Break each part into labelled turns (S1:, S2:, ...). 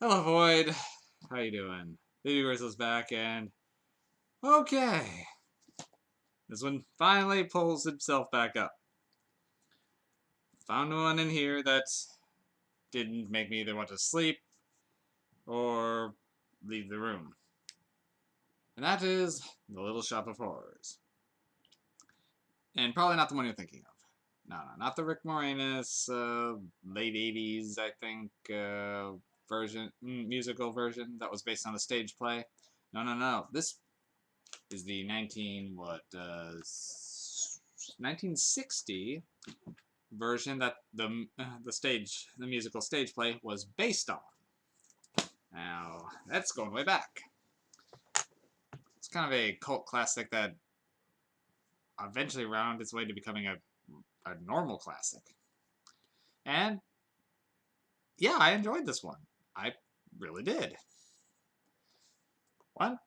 S1: Hello, Void. How you doing? The Universal's back, and okay, this one finally pulls himself back up. Found one in here that didn't make me either want to sleep or leave the room, and that is the Little Shop of Horrors. And probably not the one you're thinking of. No, not the Rick Moranis late '80s, I think, musical version that was based on a stage play. No. This is the 1960 version that the musical stage play was based on. Now that's going way back. It's kind of a cult classic that eventually wound its way to becoming a normal classic. And yeah, I enjoyed this one. I really did. One,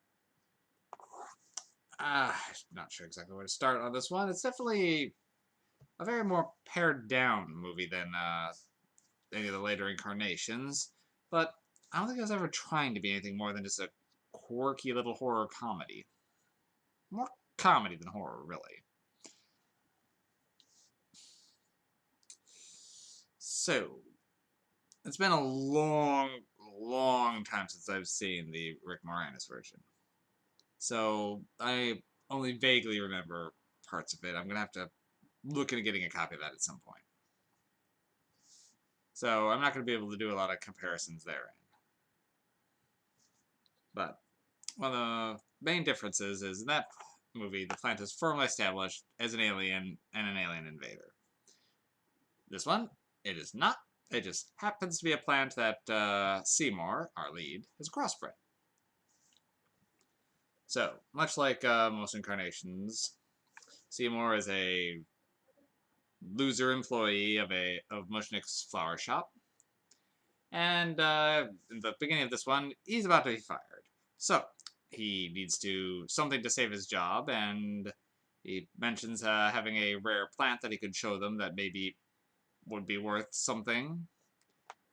S1: I'm not sure exactly where to start on this one. It's definitely a very more pared down movie than any of the later incarnations, but I don't think I was ever trying to be anything more than just a quirky little horror comedy. More comedy than horror, really. So, it's been a long time since I've seen the Rick Moranis version. So, I only vaguely remember parts of it. I'm going to have to look into getting a copy of that at some point. So, I'm not going to be able to do a lot of comparisons therein. But one of the main differences is in that movie, the plant is firmly established as an alien and an alien invader. This one, it is not. It just happens to be a plant that Seymour, our lead, has crossbred. So, much like most incarnations, Seymour is a loser employee of Mushnick's flower shop. And in the beginning of this one, he's about to be fired. So, he needs something to save his job, and he mentions having a rare plant that he could show them that maybe would be worth something.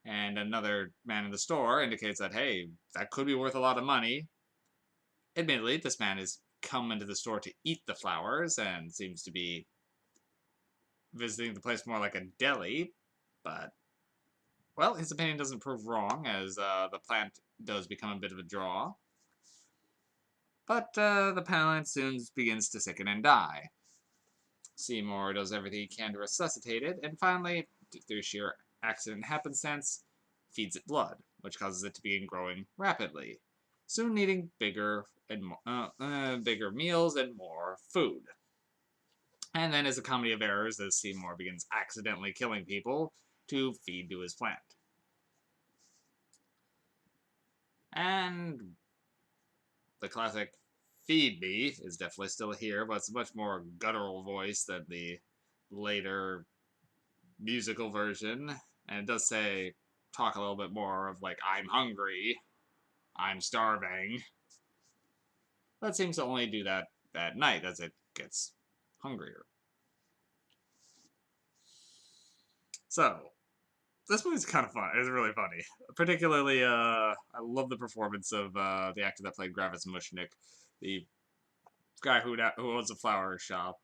S1: And another man in the store indicates that, hey, that could be worth a lot of money. Admittedly, this man has come into the store to eat the flowers and seems to be visiting the place more like a deli, but, well, his opinion doesn't prove wrong, as the plant does become a bit of a draw. But the plant soon begins to sicken and die. Seymour does everything he can to resuscitate it, and finally, through sheer accident and happenstance, feeds it blood, which causes it to begin growing rapidly, soon needing bigger meals and more food. And then, as a comedy of errors, as Seymour begins accidentally killing people to feed to his plant. And the classic "Feed Me" is definitely still here, but it's a much more guttural voice than the later musical version. And it does talk a little bit more of like, "I'm hungry, I'm starving." But it seems to only do that at night as it gets hungrier. So, this movie's kind of fun. It's really funny. Particularly, I love the performance of the actor that played Gravis Mushnick, the guy who owns a flower shop.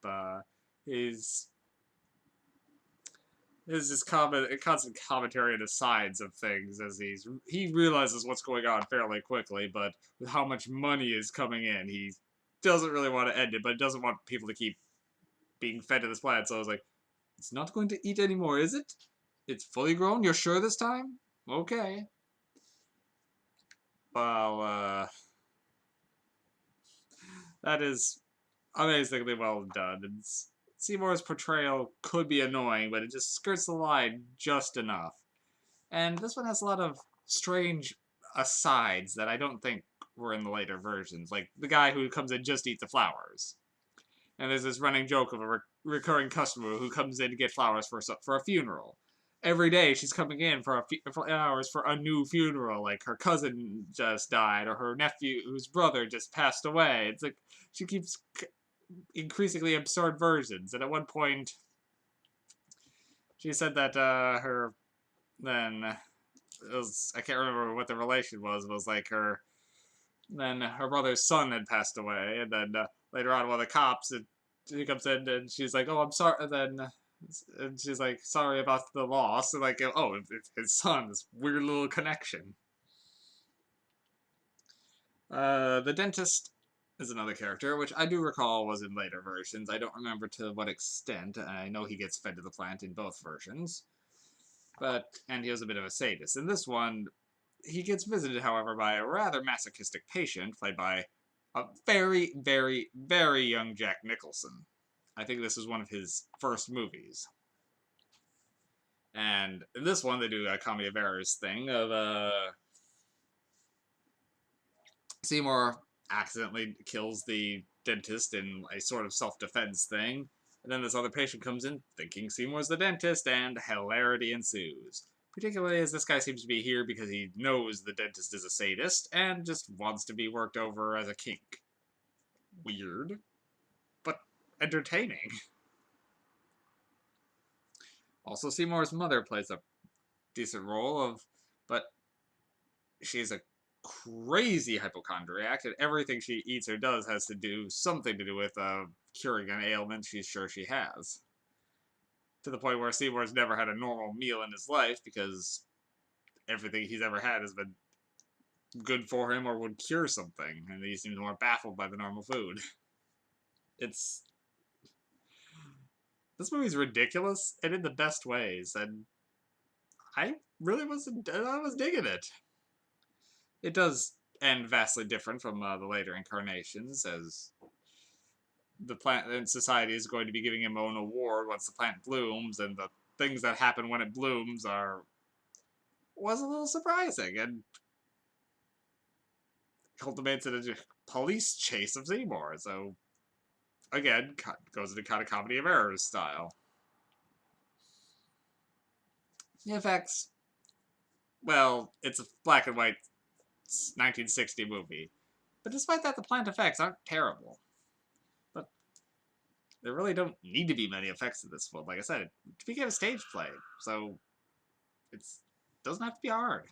S1: He's There's this constant commentary on the sides of things as he realizes what's going on fairly quickly, but with how much money is coming in, he doesn't really want to end it, but doesn't want people to keep being fed to this plant. So I was like, it's not going to eat anymore, is it? It's fully grown? You're sure this time? Okay. Well, that is amazingly well done. And Seymour's portrayal could be annoying, but it just skirts the line just enough. And this one has a lot of strange asides that I don't think were in the later versions. Like the guy who comes in just to eat the flowers. And there's this running joke of a recurring customer who comes in to get flowers for a funeral. Every day she's coming in for flowers for a new funeral, like her cousin just died or her nephew whose brother just passed away. It's like she keeps increasingly absurd versions. And at one point, she said that her then I can't remember what the relation was. It was like her. Then her brother's son had passed away, and then later on, one of the cops, she comes in and she's like, "Oh, I'm sorry." And she's like, "Sorry about the loss." And like, oh, it's his son. This weird little connection. The dentist is another character, which I do recall was in later versions. I don't remember to what extent. I know he gets fed to the plant in both versions, and he was a bit of a sadist. In this one, he gets visited, however, by a rather masochistic patient played by a very, very, very young Jack Nicholson. I think this is one of his first movies. And in this one, they do a comedy of errors thing of Seymour accidentally kills the dentist in a sort of self-defense thing, and then this other patient comes in thinking Seymour's the dentist, and hilarity ensues. Particularly as this guy seems to be here because he knows the dentist is a sadist and just wants to be worked over as a kink. Weird, but entertaining. Also, Seymour's mother plays a decent role but she's a crazy hypochondriac, and everything she eats or does has to do something to do with curing an ailment she's sure she has. To the point where Seymour's never had a normal meal in his life because everything he's ever had has been good for him or would cure something, and he seems more baffled by the normal food. It's This movie's ridiculous and in the best ways, and I I was digging it. It does end vastly different from the later incarnations, as the plant and society is going to be giving him an award once the plant blooms, and the things that happen when it blooms was a little surprising and culminates in a police chase of Seymour. So again, goes into kind of comedy of errors style. The effects, well, it's a black and white 1960 movie, but despite that, the plant effects aren't terrible. But there really don't need to be many effects in this film. Like I said, it became a stage play, so it doesn't have to be hard.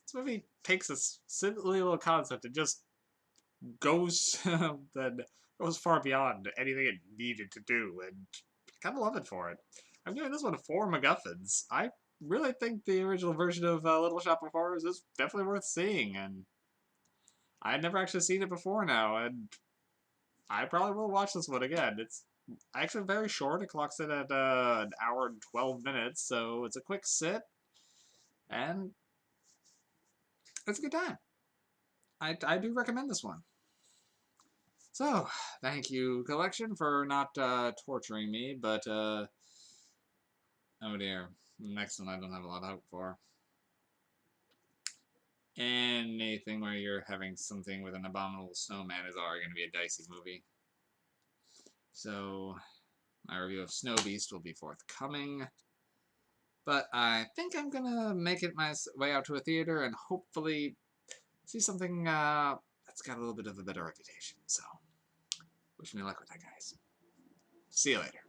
S1: This movie takes a silly little concept and just goes then goes far beyond anything it needed to do, and kind of love it for it. I'm giving this one 4 MacGuffins. I really think the original version of Little Shop of Horrors is definitely worth seeing, and I had never actually seen it before now, and I probably will watch this one again. It's actually very short. It clocks in at an hour and 12 minutes, so it's a quick sit, and it's a good time. I do recommend this one. So, thank you, Collection, for not torturing me, but, oh dear. Next one I don't have a lot of hope for. Anything where you're having something with an abominable snowman is already going to be a dicey movie. So, my review of Snow Beast will be forthcoming. But I think I'm going to make it my way out to a theater and hopefully see something that's got a little bit of a better reputation. So, wish me luck with that, guys. See you later.